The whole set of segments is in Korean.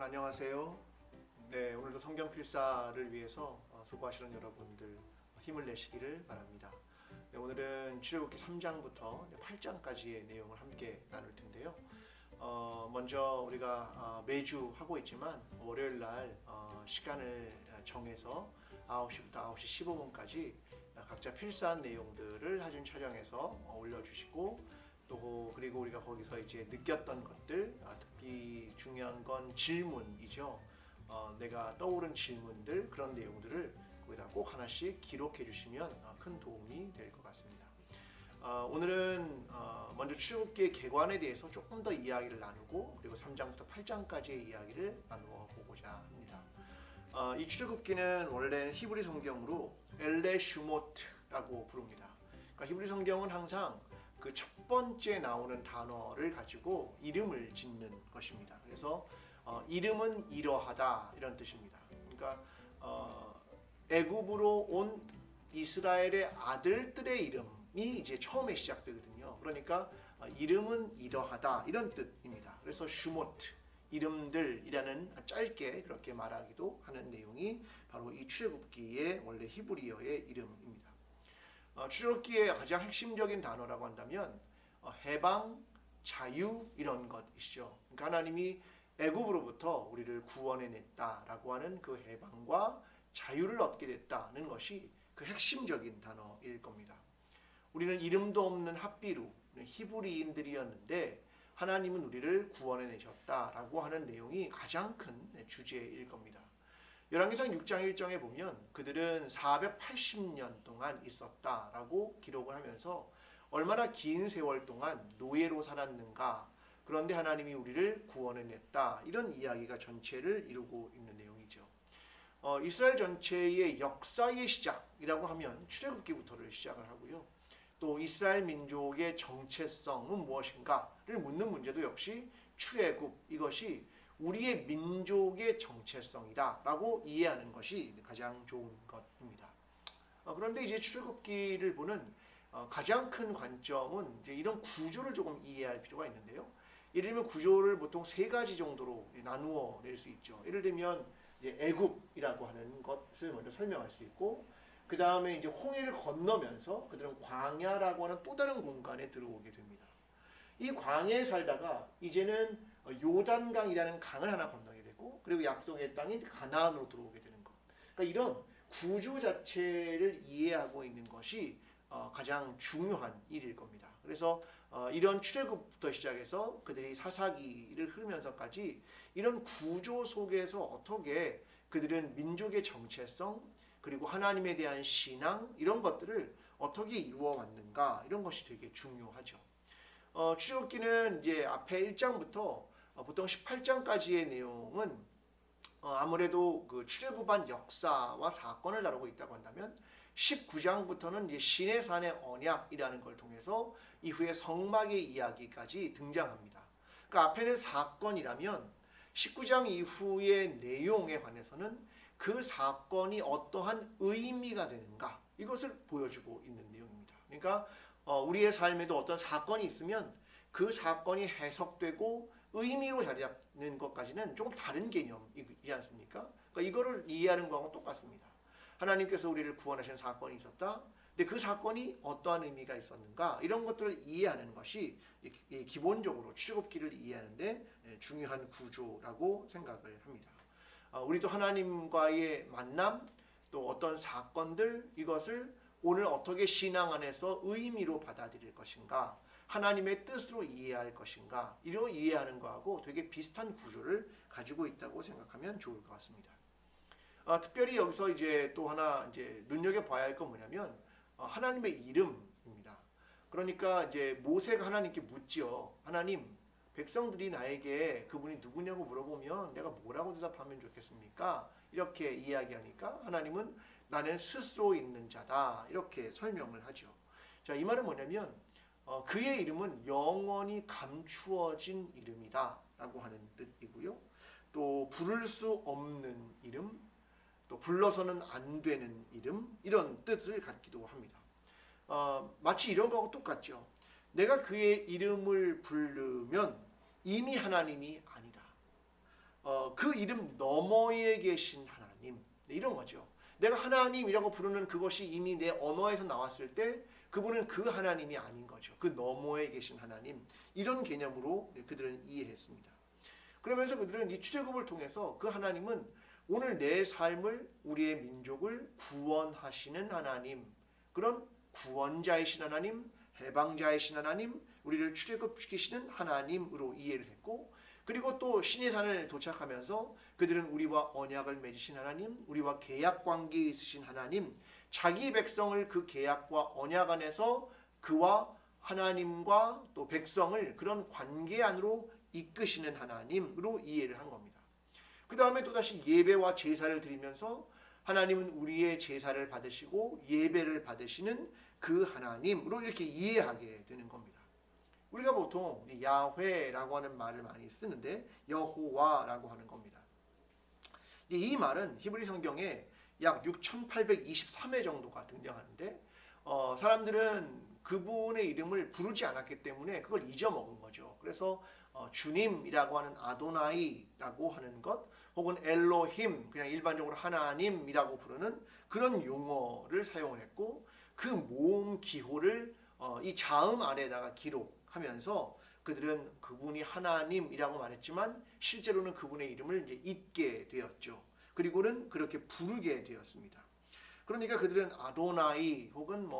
여러분 안녕하세요. 네, 오늘도 성경 필사를 위해서 수고하시는 여러분들 힘을 내시기를 바랍니다. 네, 오늘은 출애굽기 3장부터 8장까지의 내용을 함께 나눌 텐데요. 먼저 우리가 매주 하고 있지만 월요일 날 시간을 정해서 9시부터 9시 15분까지 각자 필사한 내용들을 사진 촬영해서 올려주시고 또 그리고 우리가 거기서 이제 느꼈던 것들, 특히 중요한 건 질문이죠. 내가 떠오른 질문들, 그런 내용들을 거기다 꼭 하나씩 기록해 주시면 큰 도움이 될 것 같습니다. 오늘은 먼저 출애굽기의 개관에 대해서 조금 더 이야기를 나누고 그리고 3장부터 8장까지의 이야기를 나누어 보고자 합니다. 이 출애굽기는 원래는 히브리 성경으로 엘레 슈모트라고 부릅니다. 그러니까 히브리 성경은 항상 그 첫 번째 나오는 단어를 가지고 이름을 짓는 것입니다. 그래서 이름은 이러하다 이런 뜻입니다. 그러니까 애굽으로 온 이스라엘의 아들들의 이름이 이제 처음에 시작되거든요. 그러니까 이름은 이러하다 이런 뜻입니다. 그래서 슈모트 이름들이라는 짧게 그렇게 말하기도 하는 내용이 바로 이 출애굽기의 원래 히브리어의 이름입니다. 출애굽기의 가장 핵심적인 단어라고 한다면 해방, 자유 이런 것이죠. 그러니까 하나님이 애굽으로부터 우리를 구원해냈다라고 하는 그 해방과 자유를 얻게 됐다는 것이 그 핵심적인 단어일 겁니다. 우리는 이름도 없는 핫비루, 히브리인들이었는데 하나님은 우리를 구원해내셨다라고 하는 내용이 가장 큰 주제일 겁니다. 열왕기상 6장 1절에 보면 그들은 480년 동안 있었다라고 기록을 하면서 얼마나 긴 세월 동안 노예로 살았는가, 그런데 하나님이 우리를 구원해냈다 이런 이야기가 전체를 이루고 있는 내용이죠. 이스라엘 전체의 역사의 시작이라고 하면 출애굽기부터를 시작을 하고요. 또 이스라엘 민족의 정체성은 무엇인가를 묻는 문제도 역시 출애굽, 이것이 우리의 민족의 정체성이다 라고 이해하는 것이 가장 좋은 것입니다. 그런데 이제 출애굽기를 보는 가장 큰 관점은 이제 이런 구조를 조금 이해할 필요가 있는데요. 예를 들면 구조를 보통 세 가지 정도로 나누어 낼 수 있죠. 예를 들면 이제 애굽이라고 하는 것을 먼저 설명할 수 있고, 그 다음에 이제 홍해를 건너면서 그들은 광야라고 하는 또 다른 공간에 들어오게 됩니다. 이 광야에 살다가 이제는 요단강이라는 강을 하나 건너게 되고, 그리고 약속의 땅인 가나안으로 들어오게 되는 것. 그러니까 이런 구조 자체를 이해하고 있는 것이 가장 중요한 일일 겁니다. 그래서 이런 출애굽부터 시작해서 그들이 사사기를 흐르면서까지 이런 구조 속에서 어떻게 그들은 민족의 정체성 그리고 하나님에 대한 신앙 이런 것들을 어떻게 이루어 왔는가, 이런 것이 되게 중요하죠. 출애굽기는 이제 앞에 1장부터 보통 18장까지의 내용은 아무래도 그 출애굽한 역사와 사건을 다루고 있다고 한다면 19장부터는 이제 시내산의 언약이라는 걸 통해서 이후에 성막의 이야기까지 등장합니다. 그 앞에는 사건이라면 19장 이후의 내용에 관해서는 그 사건이 어떠한 의미가 되는가, 이것을 보여주고 있는 내용입니다. 그러니까 우리의 삶에도 어떤 사건이 있으면 그 사건이 해석되고 의미로 자리 잡는 것까지는 조금 다른 개념이지 않습니까? 그러니까 이거를 이해하는 거하고 똑같습니다. 하나님께서 우리를 구원하신 사건이 있었다. 근데 그 사건이 어떠한 의미가 있었는가, 이런 것들을 이해하는 것이 기본적으로 출애굽기를 이해하는데 중요한 구조라고 생각을 합니다. 우리도 하나님과의 만남, 또 어떤 사건들, 이것을 오늘 어떻게 신앙 안에서 의미로 받아들일 것인가, 하나님의 뜻으로 이해할 것인가, 이런 이해하는 거하고 되게 비슷한 구조를 가지고 있다고 생각하면 좋을 것 같습니다. 특별히 여기서 이제 또 하나 이제 눈여겨 봐야 할 건 뭐냐면 하나님의 이름입니다. 그러니까 이제 모세가 하나님께 묻지요. 하나님, 백성들이 나에게 그분이 누구냐고 물어보면 내가 뭐라고 대답하면 좋겠습니까? 이렇게 이야기하니까 하나님은 나는 스스로 있는 자다, 이렇게 설명을 하죠. 자, 이 말은 뭐냐면 그의 이름은 영원히 감추어진 이름이다 라고 하는 뜻이고요. 또 부를 수 없는 이름, 또 불러서는 안 되는 이름, 이런 뜻을 갖기도 합니다. 마치 이런 거하고 똑같죠. 내가 그의 이름을 부르면 이미 하나님이 아니다. 그 이름 너머에 계신 하나님, 이런 거죠. 내가 하나님이라고 부르는 그것이 이미 내 언어에서 나왔을 때 그분은 그 하나님이 아닌 거죠. 그 너머에 계신 하나님, 이런 개념으로 그들은 이해했습니다. 그러면서 그들은 이 출애굽을 통해서 그 하나님은 오늘 내 삶을, 우리의 민족을 구원하시는 하나님, 그런 구원자이신 하나님, 해방자이신 하나님, 우리를 출애굽시키시는 하나님으로 이해를 했고, 그리고 또 시내산을 도착하면서 그들은 우리와 언약을 맺으신 하나님, 우리와 계약 관계에 있으신 하나님, 자기 백성을 그 계약과 언약 안에서 그와 하나님과 또 백성을 그런 관계 안으로 이끄시는 하나님으로 이해를 한 겁니다. 그 다음에 또다시 예배와 제사를 드리면서 하나님은 우리의 제사를 받으시고 예배를 받으시는 그 하나님으로 이렇게 이해하게 되는 겁니다. 우리가 보통 야훼라고 하는 말을 많이 쓰는데 여호와라고 하는 겁니다. 이 말은 히브리 성경에 약 6,823회 정도가 등장하는데 사람들은 그분의 이름을 부르지 않았기 때문에 그걸 잊어먹은 거죠. 그래서 주님이라고 하는 아도나이라고 하는 것, 혹은 엘로힘, 그냥 일반적으로 하나님이라고 부르는 그런 용어를 사용을 했고, 그 모음 기호를 이 자음 아래에다가 기록하면서 그들은 그분이 하나님이라고 말했지만 실제로는 그분의 이름을 이제 잊게 되었죠. 그리고는 그렇게 부르게 되었습니다. 그러니까 그들은 아도나이 혹은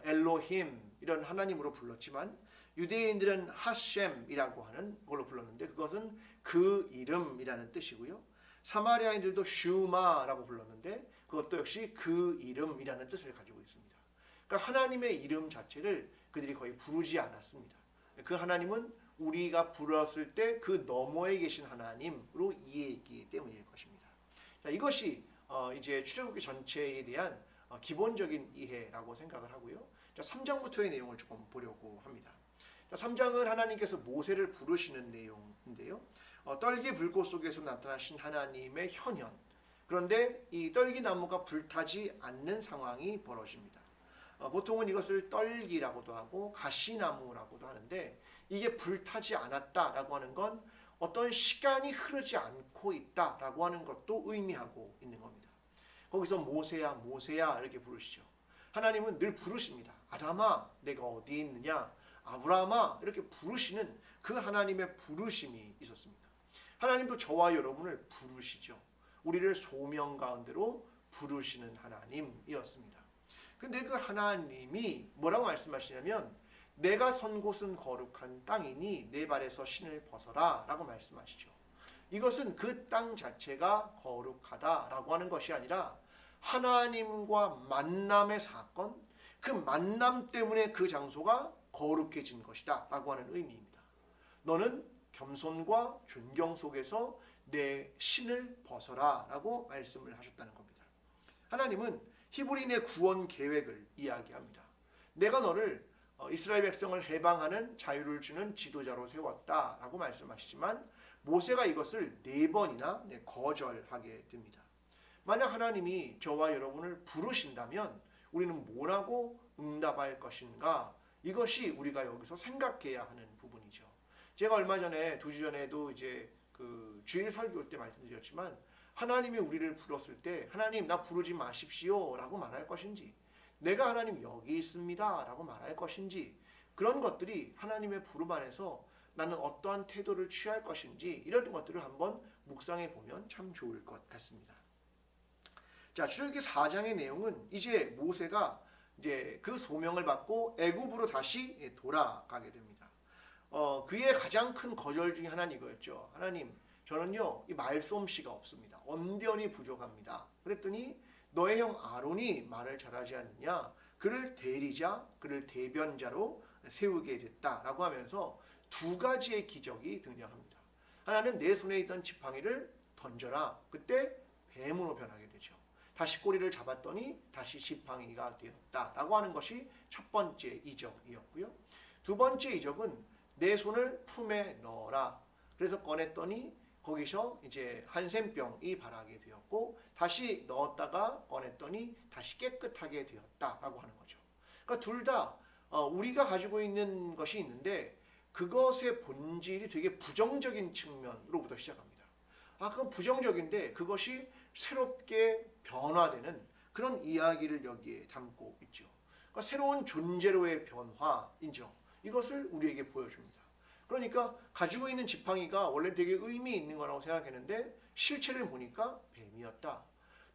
엘로힘 이런 하나님으로 불렀지만 유대인들은 하셴이라고 하는 걸로 불렀는데 그것은 그 이름이라는 뜻이고요. 사마리아인들도 슈마라고 불렀는데 그것도 역시 그 이름이라는 뜻을 가지고 있습니다. 그러니까 하나님의 이름 자체를 그들이 거의 부르지 않았습니다. 그 하나님은 우리가 불렀을 때 그 너머에 계신 하나님으로 이해했기 때문일 것입니다. 자, 이것이 이제 출애굽기 전체에 대한 기본적인 이해라고 생각을 하고요. 자, 3장부터의 내용을 조금 보려고 합니다. 자, 3장은 하나님께서 모세를 부르시는 내용인데요. 떨기 불꽃 속에서 나타나신 하나님의 현현. 그런데 이 떨기나무가 불타지 않는 상황이 벌어집니다. 보통은 이것을 떨기라고도 하고 가시나무라고도 하는데 이게 불타지 않았다라고 하는 건 어떤 시간이 흐르지 않고 있다라고 하는 것도 의미하고 있는 겁니다. 거기서 모세야 모세야 이렇게 부르시죠. 하나님은 늘 부르십니다. 아담아 내가 어디 있느냐, 아브라함아 이렇게 부르시는 그 하나님의 부르심이 있었습니다. 하나님도 저와 여러분을 부르시죠. 우리를 소명 가운데로 부르시는 하나님이었습니다. 근데 그 하나님이 뭐라고 말씀하시냐면 내가 선 곳은 거룩한 땅이니 내 발에서 신을 벗어라 라고 말씀하시죠. 이것은 그 땅 자체가 거룩하다라고 하는 것이 아니라 하나님과 만남의 사건, 그 만남 때문에 그 장소가 거룩해진 것이다 라고 하는 의미입니다. 너는 겸손과 존경 속에서 내 신을 벗어라 라고 말씀을 하셨다는 겁니다. 하나님은 히브리인의 구원 계획을 이야기합니다. 내가 너를 이스라엘 백성을 해방하는 자유를 주는 지도자로 세웠다라고 말씀하시지만 모세가 이것을 4번이나 거절하게 됩니다. 만약 하나님이 저와 여러분을 부르신다면 우리는 뭐라고 응답할 것인가? 이것이 우리가 여기서 생각해야 하는 부분이죠. 제가 얼마 전에 2주 전에도 이제 그 주일 설교 때 말씀드렸지만 하나님이 우리를 불렀을 때 하나님 나 부르지 마십시오 라고 말할 것인지, 내가 하나님 여기 있습니다 라고 말할 것인지, 그런 것들이 하나님의 부름 안에서 나는 어떠한 태도를 취할 것인지 이런 것들을 한번 묵상해 보면 참 좋을 것 같습니다. 자, 출애굽기 4장의 내용은 이제 모세가 이제 그 소명을 받고 애굽으로 다시 돌아가게 됩니다. 그의 가장 큰 거절 중에 하나는 이거였죠. 하나님, 저는요 이 말솜씨가 없습니다. 언변이 부족합니다. 그랬더니 너의 형 아론이 말을 잘하지 않느냐, 그를 대리자, 그를 대변자로 세우게 됐다라고 하면서 2가지의 기적이 등장합니다. 하나는 내 손에 있던 지팡이를 던져라. 그때 뱀으로 변하게 되죠. 다시 꼬리를 잡았더니 다시 지팡이가 되었다라고 하는 것이 첫 번째 이적이었고요. 2번째 이적은 내 손을 품에 넣어라. 그래서 꺼냈더니 거기서 이제 한센병이 발하게 되었고 다시 넣었다가 꺼냈더니 다시 깨끗하게 되었다라고 하는 거죠. 그러니까 둘 다 우리가 가지고 있는 것이 있는데 그것의 본질이 되게 부정적인 측면으로부터 시작합니다. 그건 부정적인데 그것이 새롭게 변화되는 그런 이야기를 여기에 담고 있죠. 그러니까 새로운 존재로의 변화인죠. 이것을 우리에게 보여줍니다. 그러니까 가지고 있는 지팡이가 원래 되게 의미 있는 거라고 생각했는데 실체를 보니까 뱀이었다.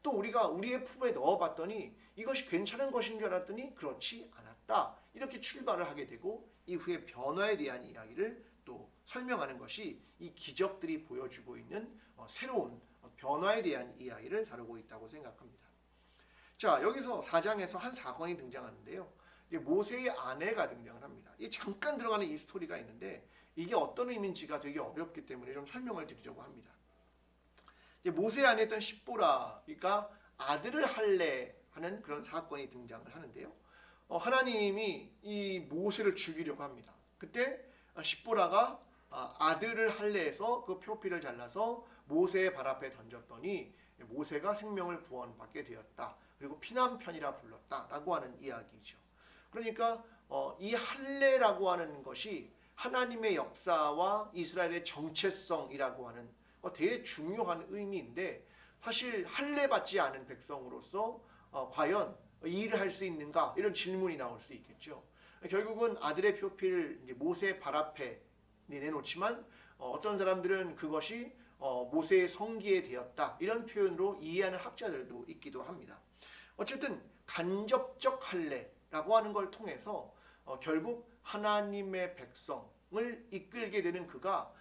또 우리가 우리의 품에 넣어봤더니 이것이 괜찮은 것인 줄 알았더니 그렇지 않았다. 이렇게 출발을 하게 되고 이후에 변화에 대한 이야기를 또 설명하는 것이 이 기적들이 보여주고 있는 새로운 변화에 대한 이야기를 다루고 있다고 생각합니다. 자, 여기서 4장에서 한 사건이 등장하는데요. 모세의 아내가 등장을 합니다. 잠깐 들어가는 이 스토리가 있는데 이게 어떤 의미인지가 되게 어렵기 때문에 좀 설명을 드리려고 합니다. 모세의 아내였던 십보라가 아들을 할래 하는 그런 사건이 등장을 하는데요. 하나님이 이 모세를 죽이려고 합니다. 그때 십보라가 아들을 할래해서 그 표피를 잘라서 모세의 발 앞에 던졌더니 모세가 생명을 구원받게 되었다. 그리고 피난편이라 불렀다라고 하는 이야기죠. 그러니까 이 할례라고 하는 것이 하나님의 역사와 이스라엘의 정체성이라고 하는 되게 중요한 의미인데 사실 할례 받지 않은 백성으로서 과연 이 일을 할 수 있는가 이런 질문이 나올 수 있겠죠. 결국은 아들의 표피를 이제 모세의 발 앞에 내놓지만 어떤 사람들은 그것이 모세의 성기에 되었다 이런 표현으로 이해하는 학자들도 있기도 합니다. 어쨌든 간접적 할례라고 하는 걸 통해서 결국 하나님의 백성을 이끌게 되는 그가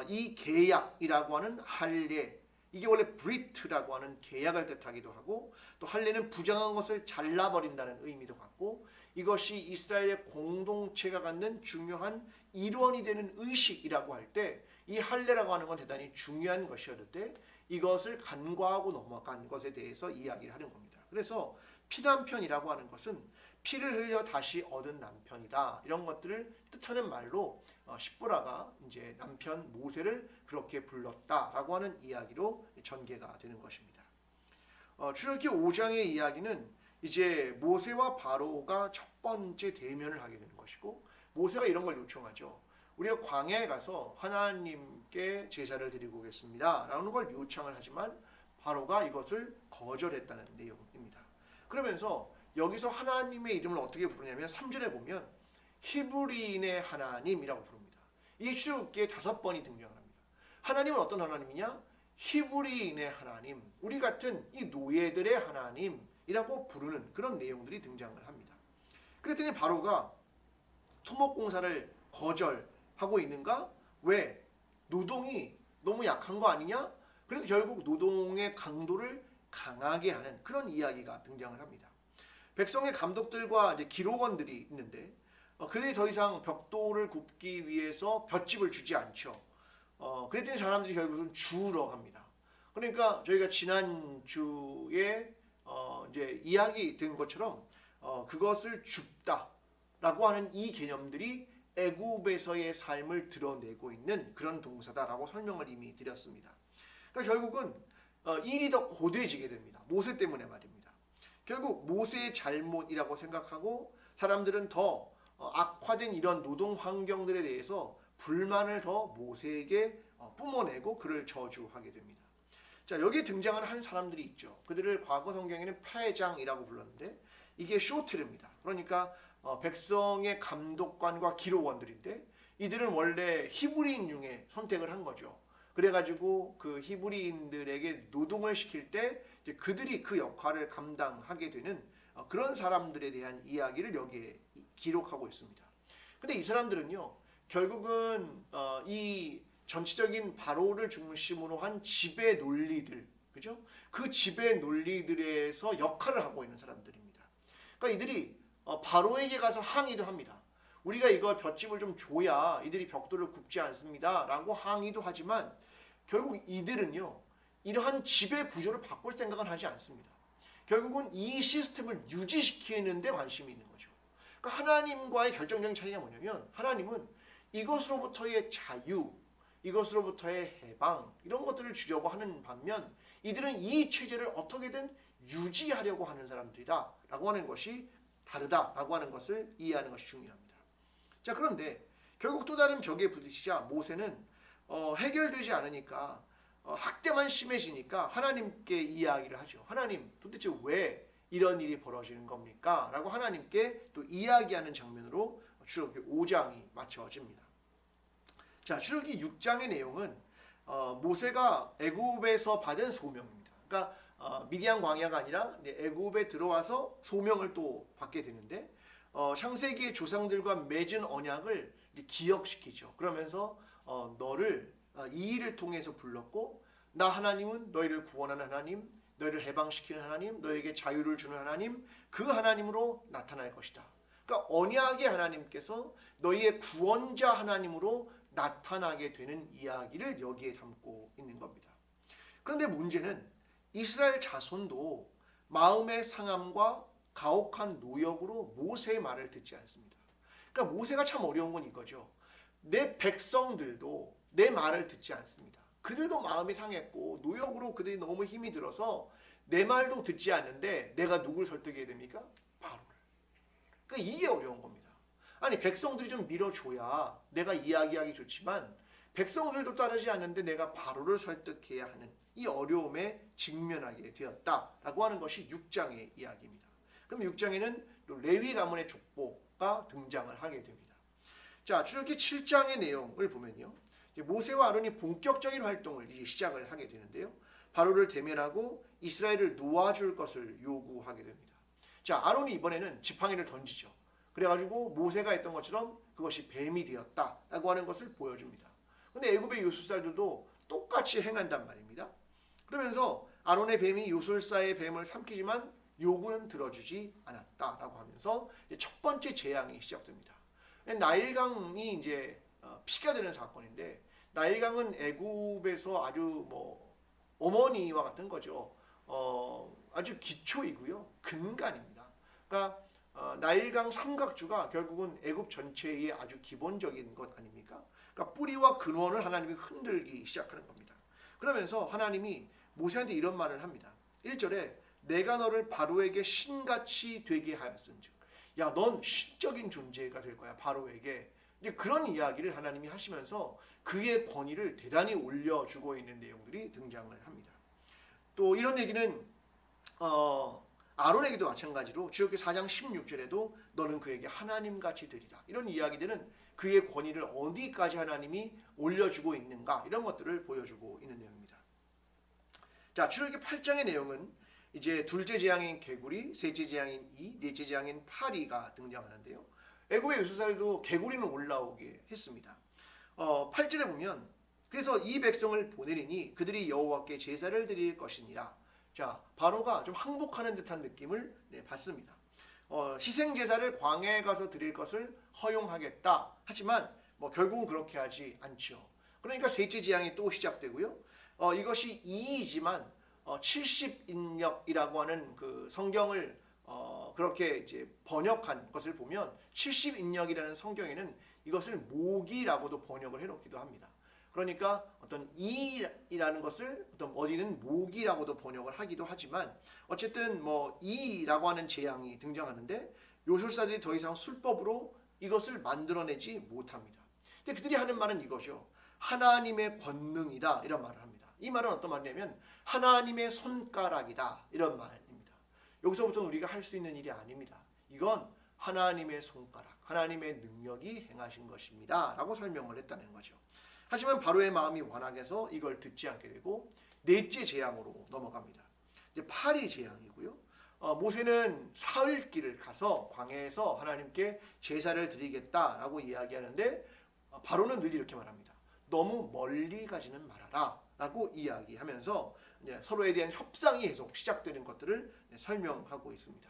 이 계약이라고 하는 할례, 이게 원래 브리트라고 하는 계약을 뜻하기도 하고 또 할례는 부정한 것을 잘라버린다는 의미도 갖고 이것이 이스라엘의 공동체가 갖는 중요한 일원이 되는 의식이라고 할 때 이 할례라고 하는 건 대단히 중요한 것이었는데 이것을 간과하고 넘어간 것에 대해서 이야기를 하는 겁니다. 그래서 피난편이라고 하는 것은 피를 흘려 다시 얻은 남편이다. 이런 것들을 뜻하는 말로 십보라가 이제 남편 모세를 그렇게 불렀다라고 하는 이야기로 전개가 되는 것입니다. 출애굽기 5장의 이야기는 이제 모세와 바로가 첫 번째 대면을 하게 되는 것이고 모세가 이런 걸 요청하죠. 우리가 광야에 가서 하나님께 제사를 드리고 오겠습니다. 라는 걸 요청을 하지만 바로가 이것을 거절했다는 내용입니다. 그러면서 여기서 하나님의 이름을 어떻게 부르냐면 3절에 보면 히브리인의 하나님이라고 부릅니다. 이 출애굽기에 5번이 등장을 합니다. 하나님은 어떤 하나님이냐? 히브리인의 하나님, 우리 같은 이 노예들의 하나님이라고 부르는 그런 내용들이 등장을 합니다. 그랬더니 바로가 토목공사를 거절하고 있는가? 왜? 노동이 너무 약한 거 아니냐? 그래서 결국 노동의 강도를 강하게 하는 그런 이야기가 등장을 합니다. 백성의 감독들과 이제 기록원들이 있는데 그들이 더 이상 벽돌을 굽기 위해서 볏짚을 주지 않죠. 그랬더니 사람들이 결국은 주우러 갑니다. 그러니까 저희가 지난 주에 이제 이야기 된 것처럼 그것을 줍다라고 하는 이 개념들이 애굽에서의 삶을 드러내고 있는 그런 동사다라고 설명을 이미 드렸습니다. 그러니까 결국은 일이 더 고되어지게 됩니다. 모세 때문에 말입니다. 결국 모세의 잘못이라고 생각하고 사람들은 더 악화된 이런 노동 환경들에 대해서 불만을 더 모세에게 뿜어내고 그를 저주하게 됩니다. 자, 여기에 등장하는 한 사람들이 있죠. 그들을 과거 성경에는 패장이라고 불렀는데 이게 쇼테르입니다. 그러니까 백성의 감독관과 기록원들인데 이들은 원래 히브리인 중에 선택을 한 거죠. 그래가지고 그 히브리인들에게 노동을 시킬 때 이제 그들이 그 역할을 감당하게 되는 그런 사람들에 대한 이야기를 여기에 기록하고 있습니다. 근데 이 사람들은요, 결국은 이 전체적인 바로를 중심으로 한 지배 논리들, 그죠? 그 지배 논리들에서 역할을 하고 있는 사람들입니다. 그러니까 이들이 바로에게 가서 항의도 합니다. 우리가 이거 볏짚을 좀 줘야 이들이 벽돌을 굽지 않습니다. 라고 항의도 하지만 결국 이들은요, 이러한 지배 구조를 바꿀 생각은 하지 않습니다. 결국은 이 시스템을 유지시키는 데 관심이 있는 거죠. 그러니까 하나님과의 결정적인 차이가 뭐냐면 하나님은 이것으로부터의 자유, 이것으로부터의 해방 이런 것들을 주려고 하는 반면 이들은 이 체제를 어떻게든 유지하려고 하는 사람들이다 라고 하는 것이 다르다라고 하는 것을 이해하는 것이 중요합니다. 자, 그런데 결국 또 다른 벽에 부딪히자 모세는 해결되지 않으니까 학대만 심해지니까 하나님께 이야기를 하죠. 하나님, 도대체 왜 이런 일이 벌어지는 겁니까? 라고 하나님께 또 이야기하는 장면으로 출애굽기 5장이 맞춰집니다. 자, 출애굽기 6장의 내용은 모세가 애굽에서 받은 소명입니다. 그러니까 미디안 광야가 아니라 애굽에 들어와서 소명을 또 받게 되는데 창세기의 조상들과 맺은 언약을 기억시키죠. 그러면서 너를 이 일을 통해서 불렀고, 나 하나님은 너희를 구원하는 하나님, 너희를 해방시키는 하나님, 너에게 자유를 주는 하나님, 그 하나님으로 나타날 것이다. 그러니까 언약의 하나님께서 너희의 구원자 하나님으로 나타나게 되는 이야기를 여기에 담고 있는 겁니다. 그런데 문제는 이스라엘 자손도 마음의 상함과 가혹한 노역으로 모세의 말을 듣지 않습니다. 그러니까 모세가 참 어려운 건 이거죠. 내 백성들도 내 말을 듣지 않습니다. 그들도 마음이 상했고 노역으로 그들이 너무 힘이 들어서 내 말도 듣지 않는데 내가 누굴 설득해야 됩니까? 바로를. 그러니까 이게 어려운 겁니다. 아니, 백성들이 좀 밀어줘야 내가 이야기하기 좋지만 백성들도 따르지 않는데 내가 바로를 설득해야 하는 이 어려움에 직면하게 되었다라고 하는 것이 6장의 이야기입니다. 그럼 6장에는 또 레위 가문의 족보가 등장을 하게 됩니다. 자, 출애굽기 7장의 내용을 보면요, 모세와 아론이 본격적인 활동을 이제 시작을 하게 되는데요, 바로를 대면하고 이스라엘을 놓아줄 것을 요구하게 됩니다. 자, 아론이 이번에는 지팡이를 던지죠. 그래가지고 모세가 했던 것처럼 그것이 뱀이 되었다라고 하는 것을 보여줍니다. 근데 애굽의 요술사들도 똑같이 행한단 말입니다. 그러면서 아론의 뱀이 요술사의 뱀을 삼키지만 요구는 들어주지 않았다라고 하면서 첫 번째 재앙이 시작됩니다. 나일강이 이제 피가 되는 사건인데, 나일강은 애굽에서 아주 어머니와 같은 거죠. 아주 기초이고요, 근간입니다. 그러니까 나일강 삼각주가 결국은 애굽 전체의 아주 기본적인 것 아닙니까? 그러니까 뿌리와 근원을 하나님이 흔들기 시작하는 겁니다. 그러면서 하나님이 모세한테 이런 말을 합니다. 1절에 내가 너를 바로에게 신같이 되게 하였은즉, 야, 넌 신적인 존재가 될 거야, 바로에게. 이제 그런 이야기를 하나님이 하시면서 그의 권위를 대단히 올려주고 있는 내용들이 등장을 합니다. 또 이런 얘기는 아론에게도 마찬가지로 출애굽기 4장 16절에도 너는 그에게 하나님같이 되리라, 이런 이야기들은 그의 권위를 어디까지 하나님이 올려주고 있는가, 이런 것들을 보여주고 있는 내용입니다. 자, 출애굽기 8장의 내용은 이제 둘째 재앙인 개구리, 셋째 재앙인 이, 넷째 재앙인 파리가 등장하는데요, 애굽의 요술사들도 개구리는 올라오게 했습니다. 8절에 보면 그래서 이 백성을 보내리니 그들이 여호와께 제사를 드릴 것이니라. 자, 바로가 좀 항복하는 듯한 느낌을 받습니다. 희생 제사를 광야에 가서 드릴 것을 허용하겠다. 하지만 결국은 그렇게 하지 않죠. 그러니까 셋째 재앙이 또 시작되고요. 이것이 2이지만 70인역이라고 하는 그 성경을 그렇게 이제 번역한 것을 보면 70인역이라는 성경에는 이것을 모기라고도 번역을 해놓기도 합니다. 그러니까 어떤 이라는 것을 어디는 모기라고도 번역을 하기도 하지만 어쨌든 이라고 하는 재앙이 등장하는데 요술사들이 더 이상 술법으로 이것을 만들어내지 못합니다. 근데 그들이 하는 말은 이거죠. 하나님의 권능이다, 이런 말을 합니다. 이 말은 어떤 말이냐면 하나님의 손가락이다, 이런 말입니다. 여기서부터는 우리가 할 수 있는 일이 아닙니다. 이건 하나님의 손가락, 하나님의 능력이 행하신 것입니다 라고 설명을 했다는 거죠. 하지만 바로의 마음이 완악해서 이걸 듣지 않게 되고 넷째 재앙으로 넘어갑니다. 이제 파리 재앙이고요. 모세는 사흘길을 가서 광야에서 하나님께 제사를 드리겠다라고 이야기하는데 바로는 늘 이렇게 말합니다. 너무 멀리 가지는 말아라 라고 이야기하면서 이제 서로에 대한 협상이 계속 시작되는 것들을 설명하고 있습니다.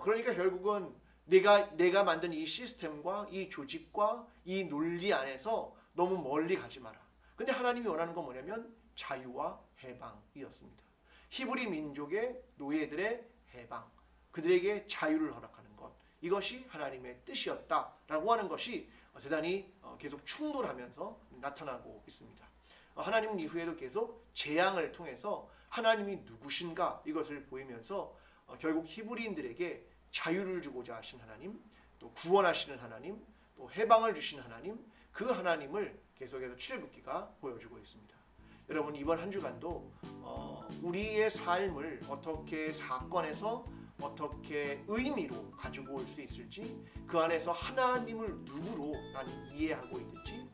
그러니까 결국은 내가 만든 이 시스템과 이 조직과 이 논리 안에서 너무 멀리 가지 마라. 근데 하나님이 원하는 건 뭐냐면 자유와 해방이었습니다. 히브리 민족의 노예들의 해방, 그들에게 자유를 허락하는 것, 이것이 하나님의 뜻이었다라고 하는 것이 대단히 계속 충돌하면서 나타나고 있습니다. 하나님은 이후에도 계속 재앙을 통해서 하나님이 누구신가 이것을 보이면서 결국 히브리인들에게 자유를 주고자 하신 하나님, 또 구원하시는 하나님, 또 해방을 주신 하나님, 그 하나님을 계속해서 출애굽기가 보여주고 있습니다. 여러분 이번 한 주간도 우리의 삶을 어떻게 사건에서 어떻게 의미로 가지고 올 수 있을지, 그 안에서 하나님을 누구로 나는 이해하고 있는지,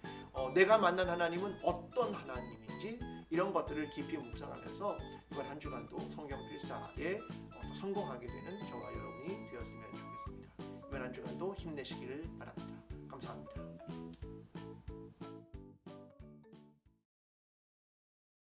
내가 만난 하나님은 어떤 하나님인지, 이런 것들을 깊이 묵상하면서 이번 한 주간도 성경 필사에 성공하게 되는 저와 여러분이 되었으면 좋겠습니다. 이번 한 주간도 힘내시기를 바랍니다. 감사합니다.